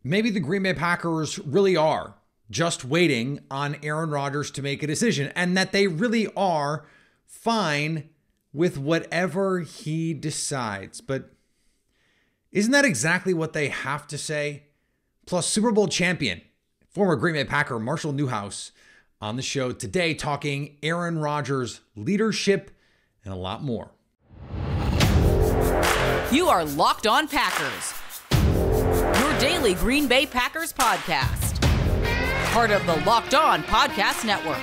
maybe the Green Bay Packers really are just waiting on Aaron Rodgers to make a decision, and that they really are fine with whatever he decides. But isn't that exactly what they have to say? Plus, Super Bowl champion, former Green Bay Packer Marshall Newhouse on the show today, talking Aaron Rodgers, leadership, and a lot more. You are Locked On Packers, your daily Green Bay Packers podcast. Part of the Locked On Podcast Network,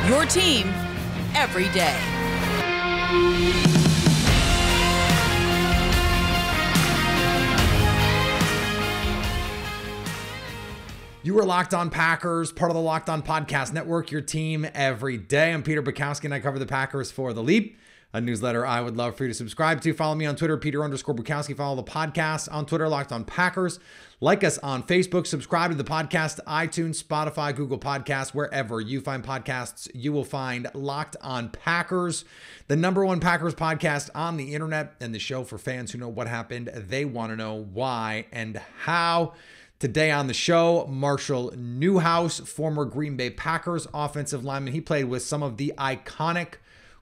your team every day. You are Locked On Packers, part of the Locked On Podcast Network, your team every day. I'm Peter Bukowski, and I cover the Packers for The Leap, a newsletter I would love for you to subscribe to. Follow me on Twitter, Peter_Bukowski. Follow the podcast on Twitter, Locked On Packers. Like us on Facebook. Subscribe to the podcast, iTunes, Spotify, Google Podcasts. Wherever you find podcasts, you will find Locked On Packers, the #1 Packers podcast on the internet, and the show for fans who know what happened. They want to know why and how. Today on the show, Marshall Newhouse, former Green Bay Packers offensive lineman. He played with some of the iconic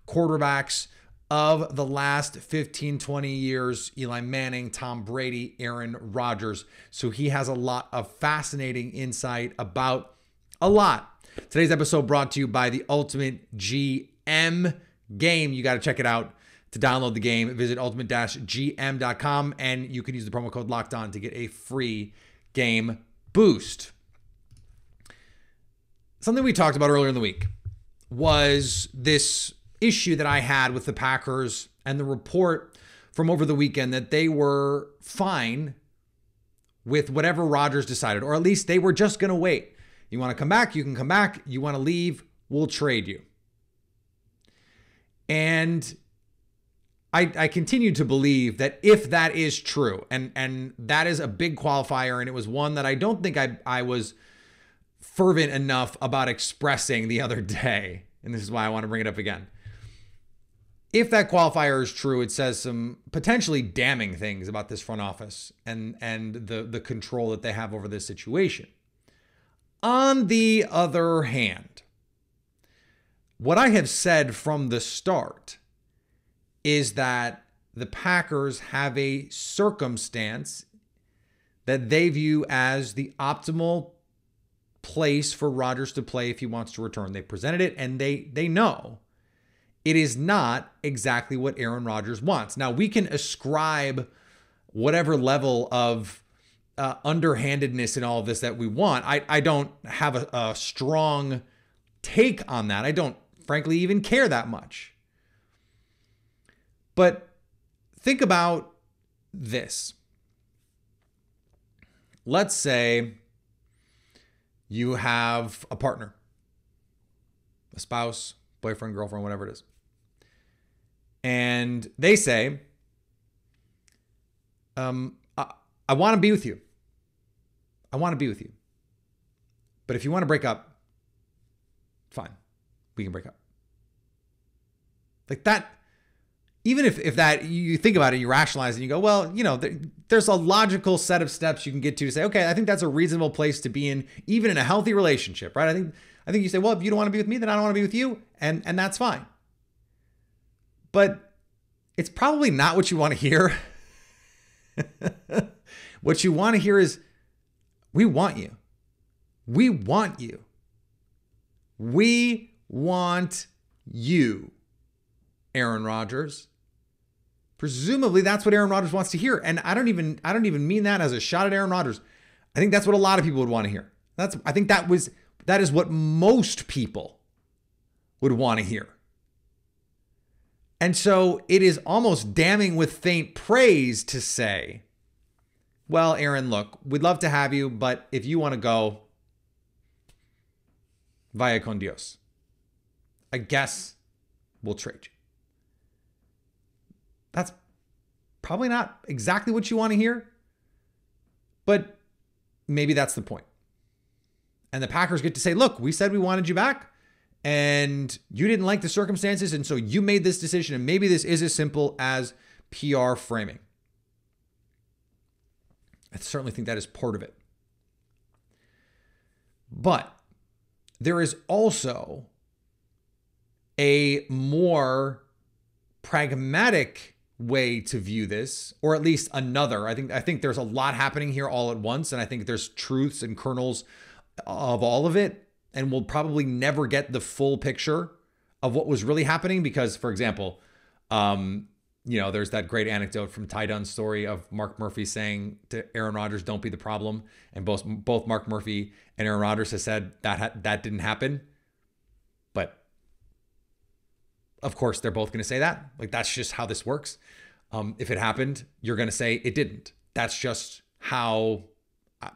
quarterbacks of the last 15, 20 years: Eli Manning, Tom Brady, Aaron Rodgers. So he has a lot of fascinating insight about a lot. Today's episode brought to you by the Ultimate GM game. You got to check it out. To download the game, visit ultimate-gm.com, and you can use the promo code LOCKEDON to get a free game boost. Something we talked about earlier in the week was this issue that I had with the Packers and the report from over the weekend that they were fine with whatever Rodgers decided, or at least they were just going to wait. You want to come back? You can come back. You want to leave? We'll trade you. And I continue to believe that if that is true, and that is a big qualifier, and it was one that I don't think I was fervent enough about expressing the other day, and this is why I want to bring it up again. If that qualifier is true, it says some potentially damning things about this front office and the control that they have over this situation. On the other hand, what I have said from the start is that the Packers have a circumstance that they view as the optimal place for Rodgers to play if he wants to return. They presented it, and they know it is not exactly what Aaron Rodgers wants. Now, we can ascribe whatever level of underhandedness in all of this that we want. I don't have a strong take on that. I don't, frankly, even care that much. But think about this. Let's say you have a partner, a spouse, boyfriend, girlfriend, whatever it is. And they say, I want to be with you. I want to be with you. But if you want to break up, fine, we can break up. Like that, even if that, you think about it, you rationalize it, and you go, well, you know, there's a logical set of steps you can get to say, okay, I think that's a reasonable place to be in, even in a healthy relationship, right? I think you say, well, if you don't want to be with me, then I don't want to be with you, and that's fine. But it's probably not what you want to hear. What you want to hear is, we want you. We want you. We want you, Aaron Rodgers. Presumably that's what Aaron Rodgers wants to hear. And I don't even mean that as a shot at Aaron Rodgers. I think that's what a lot of people would want to hear. I think that is what most people would want to hear. And so it is almost damning with faint praise to say, well, Aaron, look, we'd love to have you, but if you want to go, vaya con Dios, I guess we'll trade you. That's probably not exactly what you want to hear, but maybe that's the point. And the Packers get to say, look, we said we wanted you back, and you didn't like the circumstances, and so you made this decision, and maybe this is as simple as PR framing. I certainly think that is part of it. But there is also a more pragmatic way to view this, or at least another. I think there's a lot happening here all at once, and I think there's truths and kernels of all of it, and we'll probably never get the full picture of what was really happening because, for example, there's that great anecdote from Ty Dunn's story of Mark Murphy saying to Aaron Rodgers, "Don't be the problem," and both Mark Murphy and Aaron Rodgers have said that didn't happen, but of course, they're both going to say that. Like, that's just how this works. If it happened, you're going to say it didn't. That's just how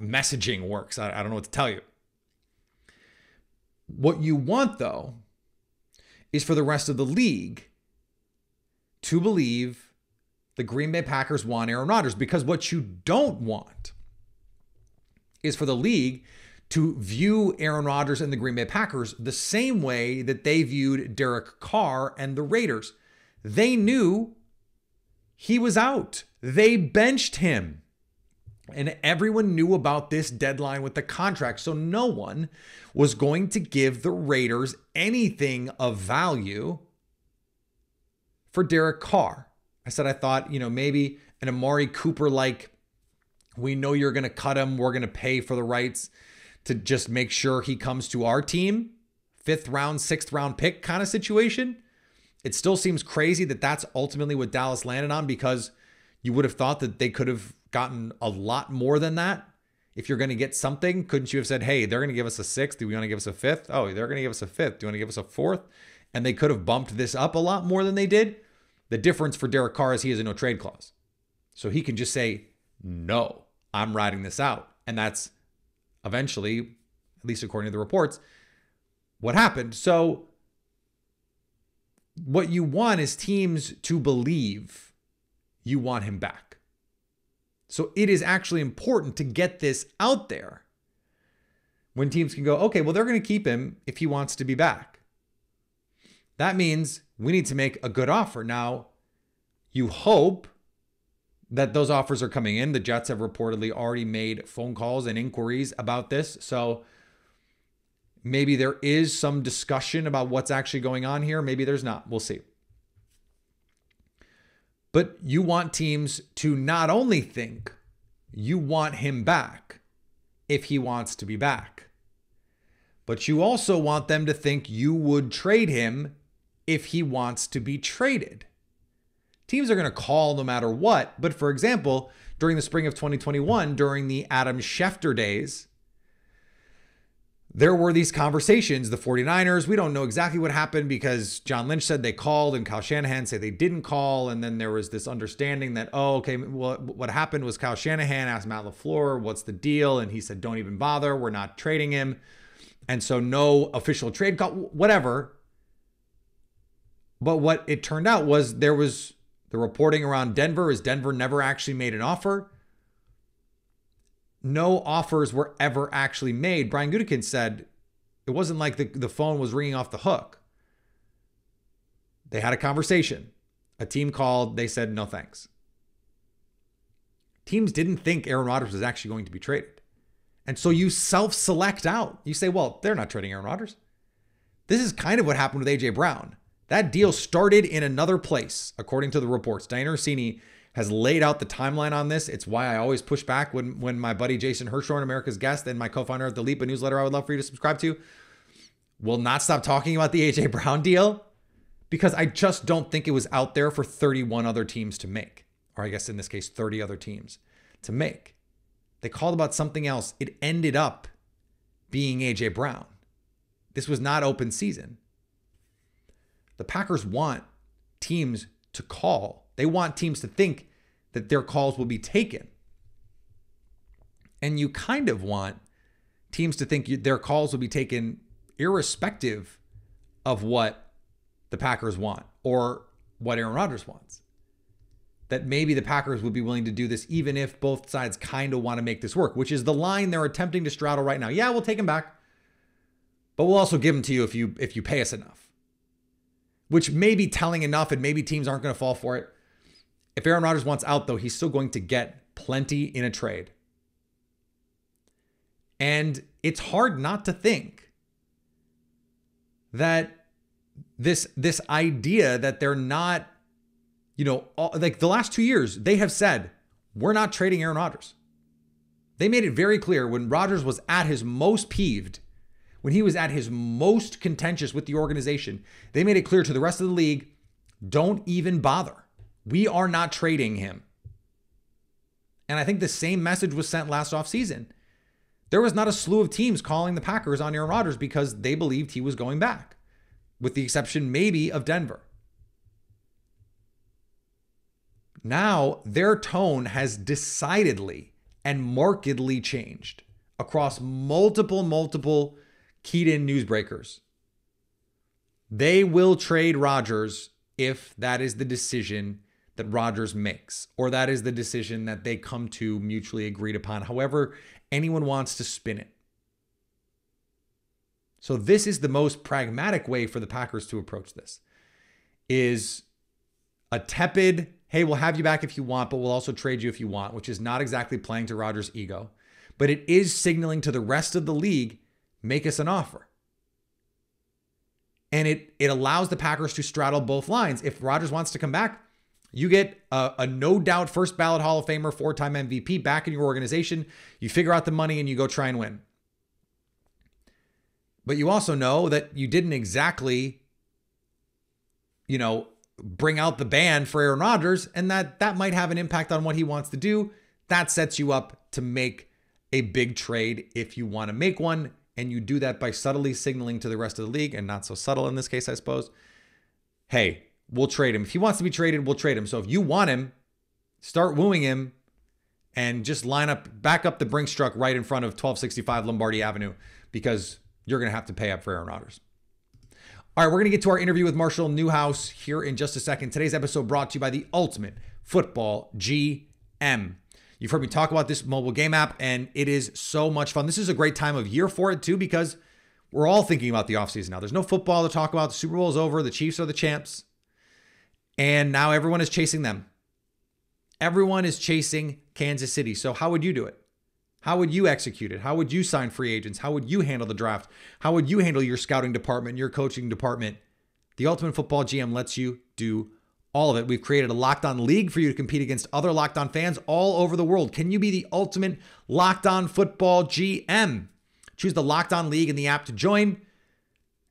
messaging works. I don't know what to tell you. What you want, though, is for the rest of the league to believe the Green Bay Packers want Aaron Rodgers, because what you don't want is for the league to view Aaron Rodgers and the Green Bay Packers the same way that they viewed Derek Carr and the Raiders. They knew he was out. They benched him. And everyone knew about this deadline with the contract. So no one was going to give the Raiders anything of value for Derek Carr. I said I thought, maybe an Amari Cooper like, we know you're going to cut him. We're going to pay for the rights to just make sure he comes to our team, 5th round, 6th round pick kind of situation. It still seems crazy that that's ultimately what Dallas landed on, because you would have thought that they could have gotten a lot more than that. If you're going to get something, couldn't you have said, hey, they're going to give us a 6th. Do we want to give us a 5th? Oh, they're going to give us a 5th. Do you want to give us a 4th? And they could have bumped this up a lot more than they did. The difference for Derek Carr is he has a no trade clause. So he can just say, no, I'm riding this out. And that's eventually, at least according to the reports, what happened. So what you want is teams to believe you want him back. So it is actually important to get this out there when teams can go, okay, well, they're going to keep him if he wants to be back. That means we need to make a good offer. Now, you hope that those offers are coming in. The Jets have reportedly already made phone calls and inquiries about this. So maybe there is some discussion about what's actually going on here. Maybe there's not. We'll see. But you want teams to not only think you want him back if he wants to be back, but you also want them to think you would trade him if he wants to be traded. Teams are going to call no matter what. But for example, during the spring of 2021, during the Adam Schefter days, there were these conversations. The 49ers, we don't know exactly what happened because John Lynch said they called and Kyle Shanahan said they didn't call. And then there was this understanding that, what happened was Kyle Shanahan asked Matt LaFleur, what's the deal? And he said, don't even bother. We're not trading him. And so no official trade call, whatever. But what it turned out was there was the reporting around Denver is Denver never actually made an offer. No offers were ever actually made. Brian Gutekunst said it wasn't like the phone was ringing off the hook. They had a conversation. A team called. They said, no thanks. Teams didn't think Aaron Rodgers was actually going to be traded. And so you self-select out. You say, well, they're not trading Aaron Rodgers. This is kind of what happened with A.J. Brown. That deal started in another place, according to the reports. Diana Orsini has laid out the timeline on this. It's why I always push back when my buddy Jason Hirschhorn, America's Guest, and my co-founder of The Leap, a newsletter I would love for you to subscribe to, will not stop talking about the A.J. Brown deal, because I just don't think it was out there for 31 other teams to make. Or I guess in this case, 30 other teams to make. They called about something else. It ended up being A.J. Brown. This was not open season. The Packers want teams to call. They want teams to think that their calls will be taken. And you kind of want teams to think their calls will be taken irrespective of what the Packers want or what Aaron Rodgers wants. That maybe the Packers would be willing to do this even if both sides kind of want to make this work, which is the line they're attempting to straddle right now. Yeah, we'll take him back, but we'll also give him to you if you pay us enough. Which may be telling enough, and maybe teams aren't going to fall for it. If Aaron Rodgers wants out, though, he's still going to get plenty in a trade. And it's hard not to think that this idea that they're not, like the last 2 years, they have said, we're not trading Aaron Rodgers. They made it very clear when Rodgers was at his most peeved, when he was at his most contentious with the organization, they made it clear to the rest of the league, don't even bother. We are not trading him. And I think the same message was sent last offseason. There was not a slew of teams calling the Packers on Aaron Rodgers because they believed he was going back, with the exception maybe of Denver. Now, their tone has decidedly and markedly changed across multiple keyed-in newsbreakers. They will trade Rodgers if that is the decision that Rodgers makes, or that is the decision that they come to mutually agreed upon, however anyone wants to spin it. So this is the most pragmatic way for the Packers to approach this, is a tepid, hey, we'll have you back if you want, but we'll also trade you if you want, which is not exactly playing to Rodgers' ego, but it is signaling to the rest of the league, make us an offer. And it allows the Packers to straddle both lines. If Rodgers wants to come back, you get a no doubt first ballot Hall of Famer, 4-time MVP back in your organization. You figure out the money and you go try and win. But you also know that you didn't exactly, bring out the band for Aaron Rodgers, and that might have an impact on what he wants to do. That sets you up to make a big trade if you want to make one. And you do that by subtly signaling to the rest of the league, and not so subtle in this case, I suppose. Hey, we'll trade him. If he wants to be traded, we'll trade him. So if you want him, start wooing him and just back up the Brinks truck right in front of 1265 Lombardi Avenue, because you're going to have to pay up for Aaron Rodgers. All right, we're going to get to our interview with Marshall Newhouse here in just a second. Today's episode brought to you by the Ultimate Football GM. You've heard me talk about this mobile game app, and it is so much fun. This is a great time of year for it, too, because we're all thinking about the offseason now. There's no football to talk about. The Super Bowl is over. The Chiefs are the champs. And now everyone is chasing them. Everyone is chasing Kansas City. So how would you do it? How would you execute it? How would you sign free agents? How would you handle the draft? How would you handle your scouting department, your coaching department? The Ultimate Football GM lets you do all of it. We've created a Locked On League for you to compete against other Locked On fans all over the world. Can you be the ultimate Locked On Football GM? Choose the Locked On League in the app to join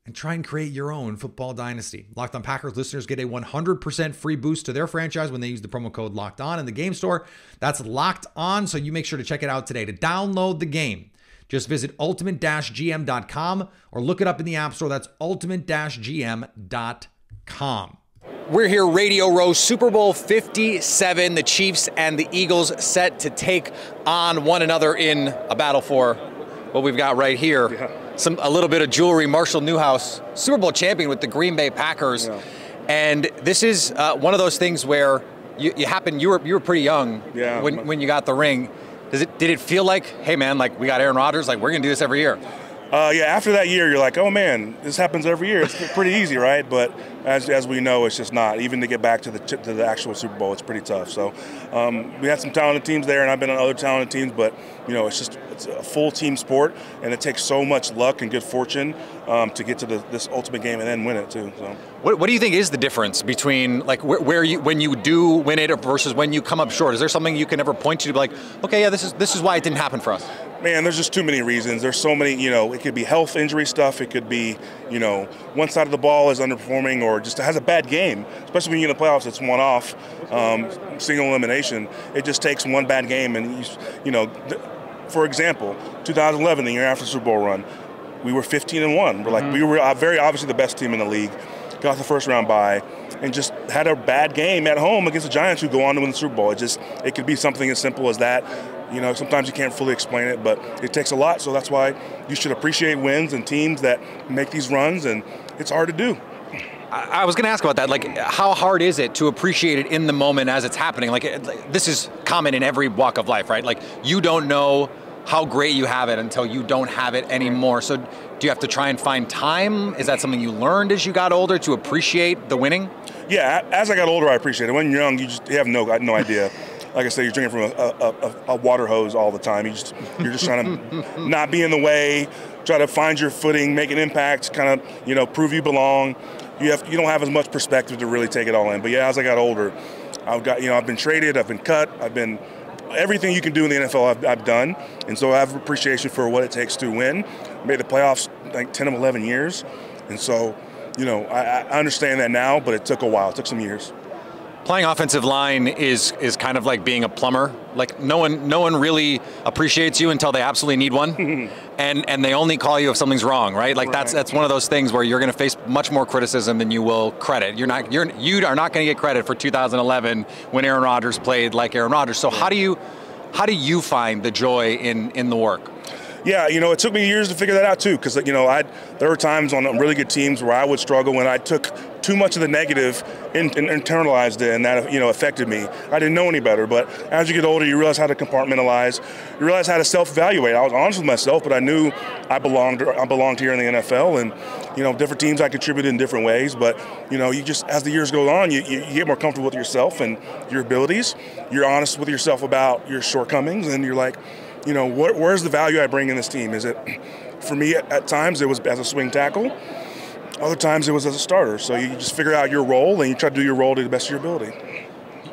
and try and create your own football dynasty. Locked On Packers listeners get a 100% free boost to their franchise when they use the promo code Locked On in the game store. That's Locked On, so you make sure to check it out today. To download the game, just visit ultimate-gm.com or look it up in the App Store. That's ultimate-gm.com. We're here, Radio Row, Super Bowl 57. The Chiefs and the Eagles set to take on one another in a battle for what we've got right here. Yeah. A little bit of jewelry. Marshall Newhouse, Super Bowl champion with the Green Bay Packers. Yeah. And this is one of those things where you were pretty young when you got the ring. Did it feel like, hey man, like we got Aaron Rodgers, like we're gonna do this every year? After that year, you're like, oh man, this happens every year. It's pretty easy, right? But as we know, it's just not. Even to get back to the actual Super Bowl, it's pretty tough. So we had some talented teams there, and I've been on other talented teams, but it's a full team sport, and it takes so much luck and good fortune to get to this ultimate game and then win it too. So what do you think is the difference between like when you do win it versus when you come up short? Is there something you can ever point to be like, okay, yeah, this is why it didn't happen for us? Man, there's just too many reasons. There's so many, it could be health injury stuff. It could be, one side of the ball is underperforming or just has a bad game, especially when you get in the playoffs, it's one off, single elimination. It just takes one bad game. And, for example, 2011, the year after the Super Bowl run, we were 15-1. We were very obviously the best team in the league, got the first round bye, and just had a bad game at home against the Giants who go on to win the Super Bowl. It could be something as simple as that. Sometimes you can't fully explain it, but it takes a lot. So that's why you should appreciate wins and teams that make these runs, and it's hard to do. I was going to ask about that. Like, how hard is it to appreciate it in the moment as it's happening? Like, this is common in every walk of life, right? Like, you don't know how great you have it until you don't have it anymore. So do you have to try and find time? Is that something you learned as you got older to appreciate the winning? Yeah, as I got older, I appreciate it. When you're young, you have no idea. like I said, you're drinking from a water hose all the time. You're just trying to not be in the way, try to find your footing, make an impact, kind of, prove you belong. You don't have as much perspective to really take it all in. But yeah, as I got older, I've been traded, I've been cut, everything you can do in the NFL I've done. And so I have appreciation for what it takes to win. Made the playoffs like 10 of 11 years. And so, I understand that now, but it took a while. It took some years. Playing offensive line is kind of like being a plumber. Like no one really appreciates you until they absolutely need one, and they only call you if something's wrong, right? Like that's one of those things where you're going to face much more criticism than you will credit. You are not going to get credit for 2011 when Aaron Rodgers played like Aaron Rodgers. So how do you find the joy in the work? Yeah, it took me years to figure that out too, because there were times on really good teams where I would struggle when I took too much of the negative and internalized it, and that affected me. I didn't know any better, but as you get older, you realize how to compartmentalize. You realize how to self-evaluate. I was honest with myself, but I knew I belonged here in the NFL, and different teams I contributed in different ways. But you just, as the years go on, you get more comfortable with yourself and your abilities. You're honest with yourself about your shortcomings, and you're like, where's the value I bring in this team? Is it, for me, at times it was as a swing tackle. Other times it was as a starter. So you just figure out your role and you try to do your role to the best of your ability.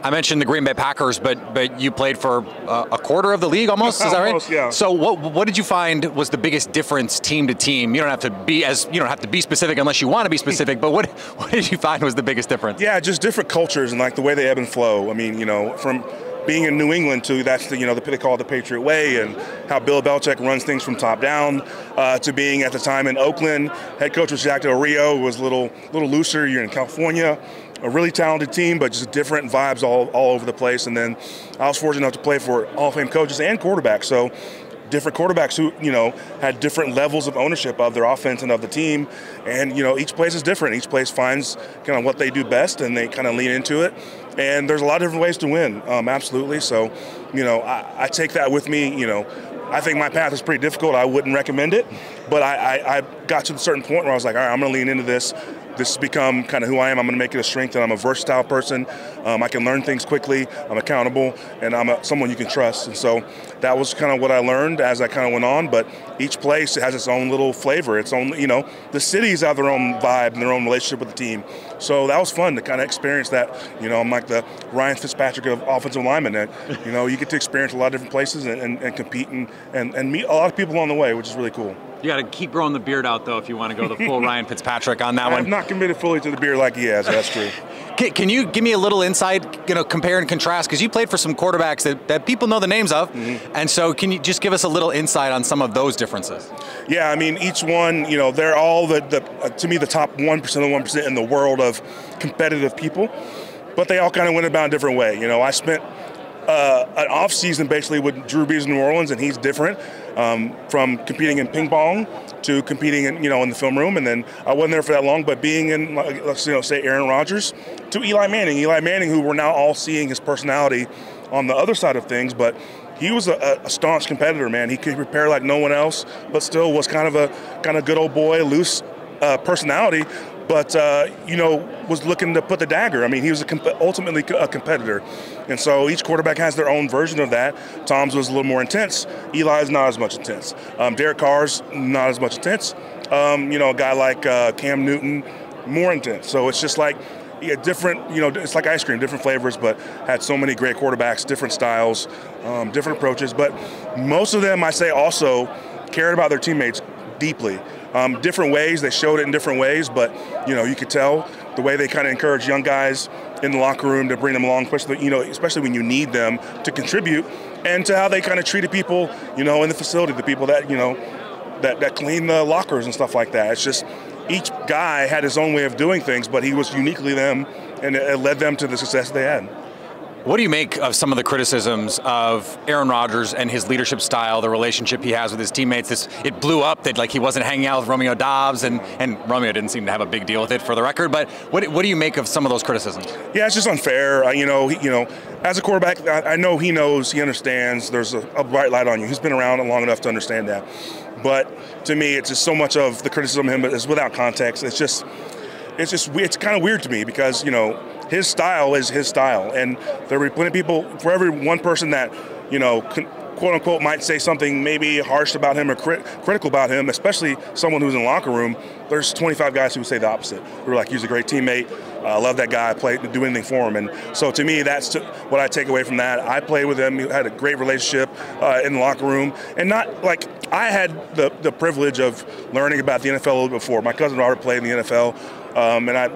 I mentioned the Green Bay Packers, but you played for a quarter of the league almost, is that right? Almost, yeah. So what did you find was the biggest difference team to team? You don't have to be specific unless you want to be specific, but what did you find was the biggest difference? Yeah, just different cultures and like the way they ebb and flow. I mean, from being in New England too, that's they call it the Patriot way, and how Bill Belichick runs things from top down, to being at the time in Oakland, head coach was Jack Del Rio, was a little looser. You're in California, a really talented team, but just different vibes all over the place. And then I was fortunate enough to play for Hall of Fame coaches and quarterbacks, so different quarterbacks who had different levels of ownership of their offense and of the team, and each place is different. Each place finds kind of what they do best, and they kind of lean into it. And there's a lot of different ways to win, absolutely. So, I take that with me. I think my path is pretty difficult. I wouldn't recommend it, but I got to a certain point where I was like, all right, I'm going to lean into this. This has become kind of who I am. I'm going to make it a strength, and I'm a versatile person. I can learn things quickly. I'm accountable, and I'm someone you can trust. And so that was kind of what I learned as I kind of went on. But each place has its own little flavor. Its own, the cities have their own vibe and their own relationship with the team. So that was fun to kind of experience that. I'm like the Ryan Fitzpatrick of offensive linemen. And, you get to experience a lot of different places and compete and meet a lot of people along the way, which is really cool. You got to keep growing the beard out, though, if you want to go the full Ryan Fitzpatrick on that one. I'm not committed fully to the beard like he has. That's true. Can you give me a little insight, compare and contrast? Because you played for some quarterbacks that people know the names of. Mm-hmm. And so can you just give us a little insight on some of those differences? Yeah, I mean, each one, they're all, to me, the top 1% of the 1% in the world of competitive people. But they all kind of went about a different way. I spent an off season basically with Drew Brees in New Orleans, and he's different. From competing in ping pong to competing in the film room, and then I wasn't there for that long. But being in, let's say Aaron Rodgers, to Eli Manning, who we're now all seeing his personality on the other side of things. But he was a staunch competitor, man. He could prepare like no one else, but still was kind of good old boy, loose personality. But, was looking to put the dagger. I mean, he was ultimately a competitor. And so each quarterback has their own version of that. Tom's was a little more intense. Eli's not as much intense. Derek Carr's not as much intense. A guy like Cam Newton, more intense. So it's just like, different, it's like ice cream, different flavors, but had so many great quarterbacks, different styles, different approaches. But most of them, I say, also cared about their teammates deeply. Different ways, they showed it in different ways, but you could tell the way they kind of encourage young guys in the locker room to bring them along, especially when you need them to contribute, and to how they kind of treated people, in the facility, the people that that clean the lockers and stuff like that. It's just each guy had his own way of doing things, but he was uniquely them, and it led them to the success they had. What do you make of some of the criticisms of Aaron Rodgers and his leadership style, the relationship he has with his teammates? It blew up that he wasn't hanging out with Romeo Doubs, and Romeo didn't seem to have a big deal with it, for the record. But what do you make of some of those criticisms? Yeah, it's just unfair. As a quarterback, I know he knows, he understands. There's a bright light on you. He's been around long enough to understand that. But to me, it's just so much of the criticism of him is without context. It's just. it's kind of weird to me because, you know, his style is his style. And there will be plenty of people, for every one person that, you know, quote unquote might say something maybe harsh about him or critical about him, especially someone who's in the locker room, there's 25 guys who would say the opposite. Who are like, he's a great teammate. I love that guy. I played to do anything for him. And so to me, that's what I take away from that. I played with him. We had a great relationship in the locker room. And not like I had the privilege of learning about the NFL a little bit before. My cousin Robert played in the NFL. And I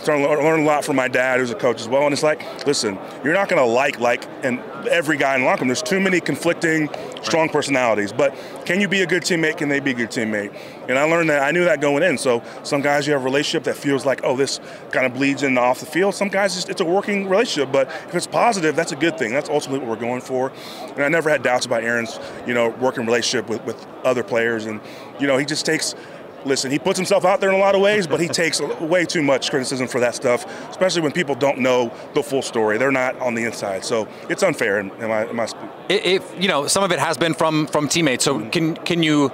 learned a lot from my dad, who's a coach as well. And it's like, listen, you're not going to like and every guy in the locker room. There's too many conflicting, strong personalities. But can you be a good teammate? Can they be a good teammate? And I learned that. I knew that going in. So some guys, you have a relationship that feels like, oh, this kind of bleeds in off the field. Some guys, it's a working relationship. But if it's positive, that's a good thing. That's ultimately what we're going for. And I never had doubts about Aaron's, you know, working relationship with other players. And, you know, he just takes – listen, he puts himself out there in a lot of ways, but he takes way too much criticism for that stuff, especially when people don't know the full story. They're not on the inside. So it's unfair in my If you know, some of it has been from teammates. So can you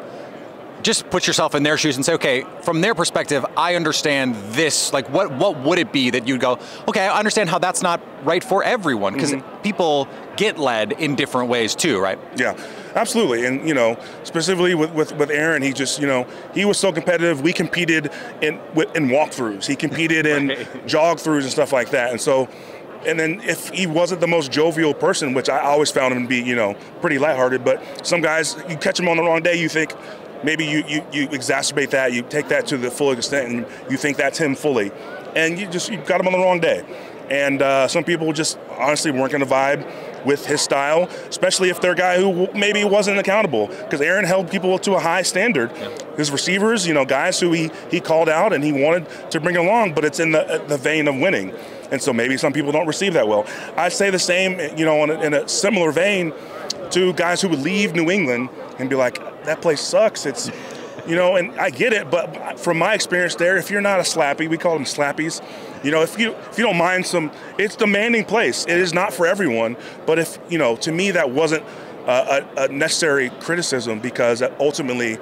just put yourself in their shoes and say, okay, from their perspective, I understand this. Like, what would it be that you'd go, okay, I understand how that's not right for everyone, because people get led in different ways too, right? Yeah, absolutely. And, you know, specifically with Aaron, he just, you know, he was so competitive. We competed in walkthroughs. He competed in jog-throughs and stuff like that. And so, and then if he wasn't the most jovial person, which I always found him to be, you know, pretty lighthearted, but some guys, you catch him on the wrong day, you think, maybe you exacerbate that, you take that to the full extent, and you think that's him fully. And you got him on the wrong day. And some people just honestly weren't going to vibe with his style, especially if they're a guy who maybe wasn't accountable. Because Aaron held people to a high standard. Yeah. His receivers, you know, guys who he called out and he wanted to bring along, but it's in the vein of winning. And so maybe some people don't receive that well. I say the same, you know, in a similar vein to guys who would leave New England and be like, that place sucks. It's, you know, and I get it, but from my experience there, if you're not a slappy, we call them slappies, you know, if you don't mind it's a demanding place. It is not for everyone, but if, you know, to me that wasn't a necessary criticism, because ultimately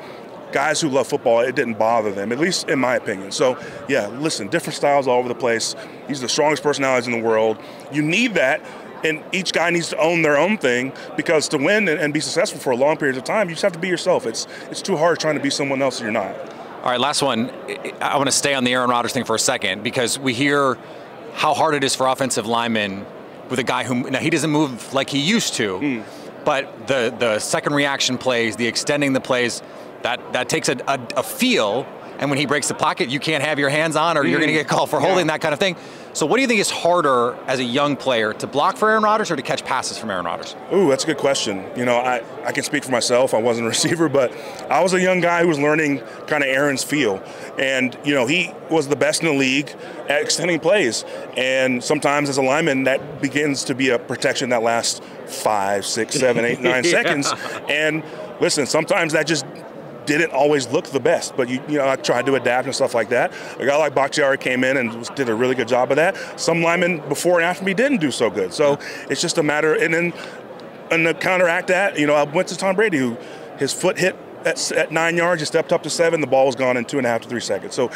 guys who love football, it didn't bother them, at least in my opinion. So, yeah, listen, different styles all over the place. These are the strongest personalities in the world. You need that. And each guy needs to own their own thing, because to win and be successful for a long period of time, you just have to be yourself. It's too hard trying to be someone else you're not. All right, last one. I want to stay on the Aaron Rodgers thing for a second, because we hear how hard it is for offensive linemen with a guy who, now he doesn't move like he used to, but the second reaction plays, the extending the plays, that takes a feel. And when he breaks the pocket, you can't have your hands on, or you're going to get called for holding, that kind of thing. So what do you think is harder as a young player, to block for Aaron Rodgers or to catch passes from Aaron Rodgers? Ooh, that's a good question. You know, I can speak for myself. I wasn't a receiver, but I was a young guy who was learning kind of Aaron's feel. And, you know, he was the best in the league at extending plays. And sometimes as a lineman, that begins to be a protection that lasts 5, 6, 7, 8, 9 seconds. And listen, sometimes that just didn't always look the best, but you know, I tried to adapt and stuff like that. A guy like Bukowski came in and did a really good job of that. Some linemen before and after me didn't do so good. So it's just a matter, and then to counteract that, you know, I went to Tom Brady, who his foot hit at 9 yards, he stepped up to 7, the ball was gone in 2.5 to 3 seconds. So,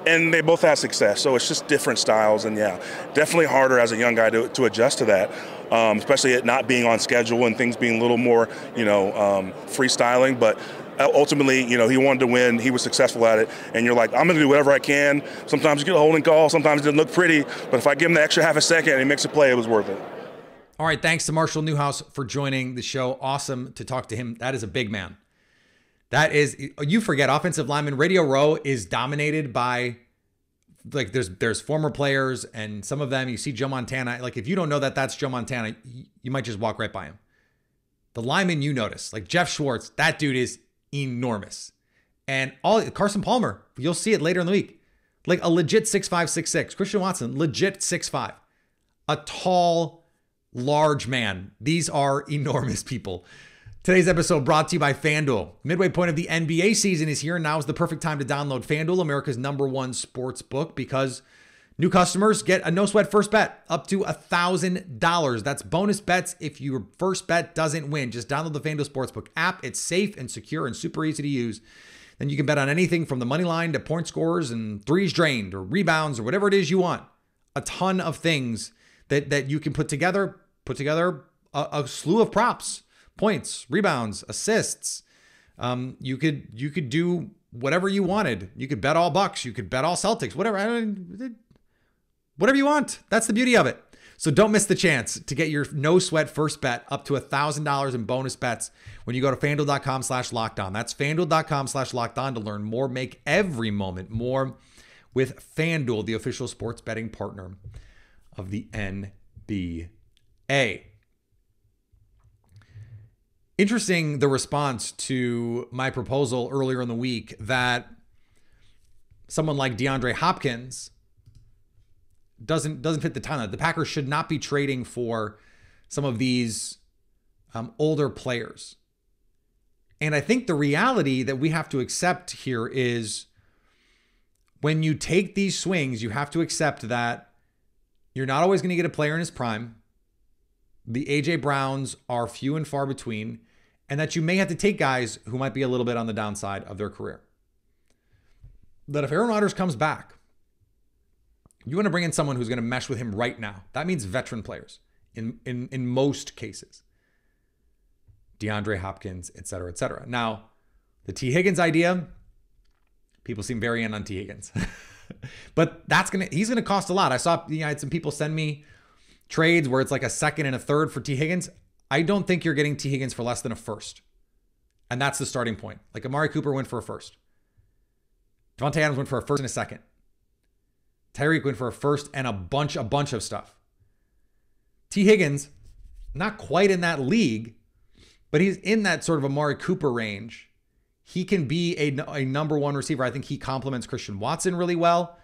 and they both had success. So it's just different styles, and yeah, definitely harder as a young guy to adjust to that, especially it not being on schedule and things being a little more, you know, freestyling. But ultimately, you know, he wanted to win. He was successful at it. And you're like, I'm going to do whatever I can. Sometimes you get a holding call. Sometimes it doesn't look pretty. But if I give him the extra half a second and he makes a play, it was worth it. All right. Thanks to Marshall Newhouse for joining the show. Awesome to talk to him. That is a big man. That is, you forget, offensive lineman. Radio Row is dominated by, like, there's former players, and some of them, you see Joe Montana. Like, if you don't know that that's Joe Montana, you might just walk right by him. The lineman you notice, like Jeff Schwartz, that dude is enormous. And Carson Palmer, you'll see it later in the week, like a legit 6'5", 6'6". Christian Watson, legit 6'5". A tall, large man. These are enormous people. Today's episode brought to you by FanDuel. Midway point of the NBA season is here, and now is the perfect time to download FanDuel, America's #1 sports book, because new customers get a no-sweat first bet up to $1,000. That's bonus bets if your first bet doesn't win. Just download the FanDuel Sportsbook app. It's safe and secure and super easy to use. then you can bet on anything from the money line to point scores and threes drained or rebounds or whatever it is you want. A ton of things that you can put together a slew of props, points, rebounds, assists. You could do whatever you wanted. You could bet all Bucks. You could bet all Celtics. Whatever you want. That's the beauty of it. So don't miss the chance to get your no sweat first bet up to $1,000 in bonus bets when you go to FanDuel.com/lockedon. That's FanDuel.com/lockedon to learn more. Make every moment more with FanDuel, the official sports betting partner of the NBA. Interesting, the response to my proposal earlier in the week that someone like DeAndre Hopkins doesn't fit the timeline. The Packers should not be trading for some of these older players. And I think the reality that we have to accept here is when you take these swings, you have to accept that you're not always going to get a player in his prime. The A.J. Browns are few and far between, and that you may have to take guys who might be a little bit on the downside of their career. That if Aaron Rodgers comes back, you want to bring in someone who's going to mesh with him right now. That means veteran players in most cases. DeAndre Hopkins, et cetera, et cetera. Now, the T. Higgins idea, people seem very in on T. Higgins. But he's going to cost a lot. I saw, I had some people send me trades where it's like a second and a third for T. Higgins. I don't think you're getting T. Higgins for less than a first. And that's the starting point. Like Amari Cooper went for a first. Devontae Adams went for a first and a second. Tyreek went for a first and a bunch of stuff. T. Higgins, not quite in that league, but he's in that sort of Amari Cooper range. He can be a number one receiver. I think he complements Christian Watson really well.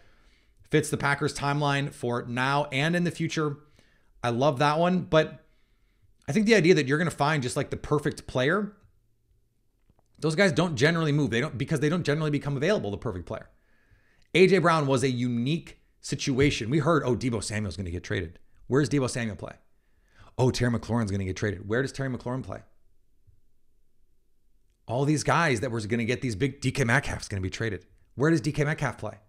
Fits the Packers timeline for now and in the future. I love that one. But I think the idea that you're going to find just like the perfect player, those guys don't generally move. Because they don't generally become available, the perfect player. A.J. Brown was a unique situation. We heard, Deebo Samuel's going to get traded. Where does Deebo Samuel play? Terry McLaurin's going to get traded. Where does Terry McLaurin play? All these guys that were going to get these big, DK Metcalf's going to be traded. Where does DK Metcalf play?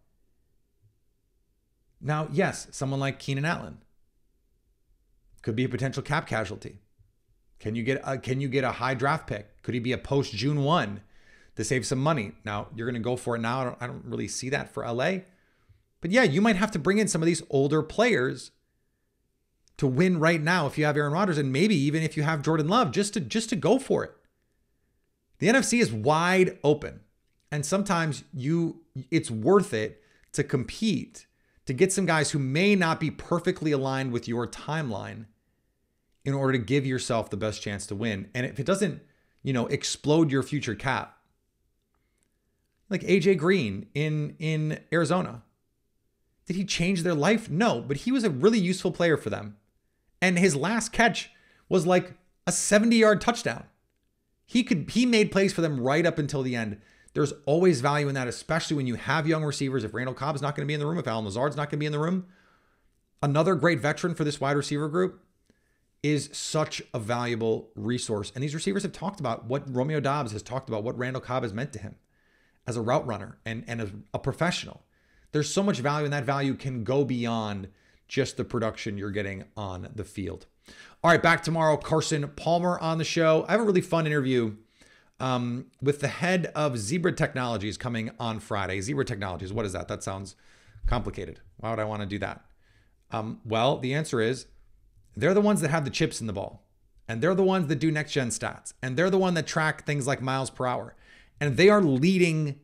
Now, yes, someone like Keenan Allen could be a potential cap casualty. Can you get a high draft pick? Could he be a post June 1 to save some money? Now, you're going to go for it now. I don't really see that for LA. But yeah, you might have to bring in some of these older players to win right now if you have Aaron Rodgers, and maybe even if you have Jordan Love, just to go for it. The NFC is wide open. And sometimes it's worth it to compete, to get some guys who may not be perfectly aligned with your timeline in order to give yourself the best chance to win. And if it doesn't, explode your future cap, like AJ Green in Arizona, did he change their life? No, but he was a really useful player for them. And his last catch was like a 70-yard touchdown. He made plays for them right up until the end. There's always value in that, especially when you have young receivers. If Randall Cobb's not going to be in the room, if Allen Lazard's not going to be in the room, another great veteran for this wide receiver group is such a valuable resource. And these receivers have talked about what Romeo Doubs has talked about, what Randall Cobb has meant to him as a route runner and as a professional. There's so much value, and that value can go beyond just the production you're getting on the field. All right, back tomorrow. Carson Palmer on the show. I have a really fun interview with the head of Zebra Technologies coming on Friday. Zebra Technologies, what is that? That sounds complicated. Why would I want to do that? Well, the answer is they're the ones that have the chips in the ball, and they're the ones that do next-gen stats, and they're the one that track things like miles per hour, and they are leading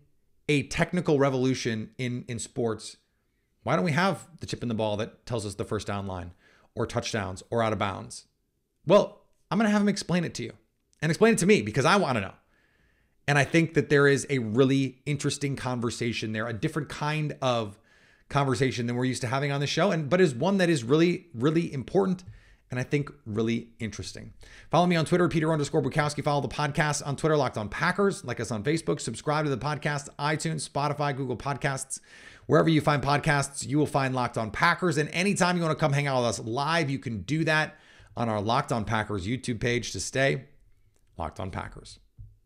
a technical revolution in sports. Why don't we have the chip in the ball that tells us the first down line or touchdowns or out of bounds? Well, I'm going to have him explain it to you and explain it to me because I want to know. And I think that there is a really interesting conversation there, a different kind of conversation than we're used to having on the show, but is one that is really, really important and I think really interesting. Follow me on Twitter, Peter_Bukowski. Follow the podcast on Twitter, Locked On Packers. Like us on Facebook. Subscribe to the podcast, iTunes, Spotify, Google Podcasts. Wherever you find podcasts, you will find Locked On Packers. And anytime you want to come hang out with us live, you can do that on our Locked On Packers YouTube page to stay Locked On Packers.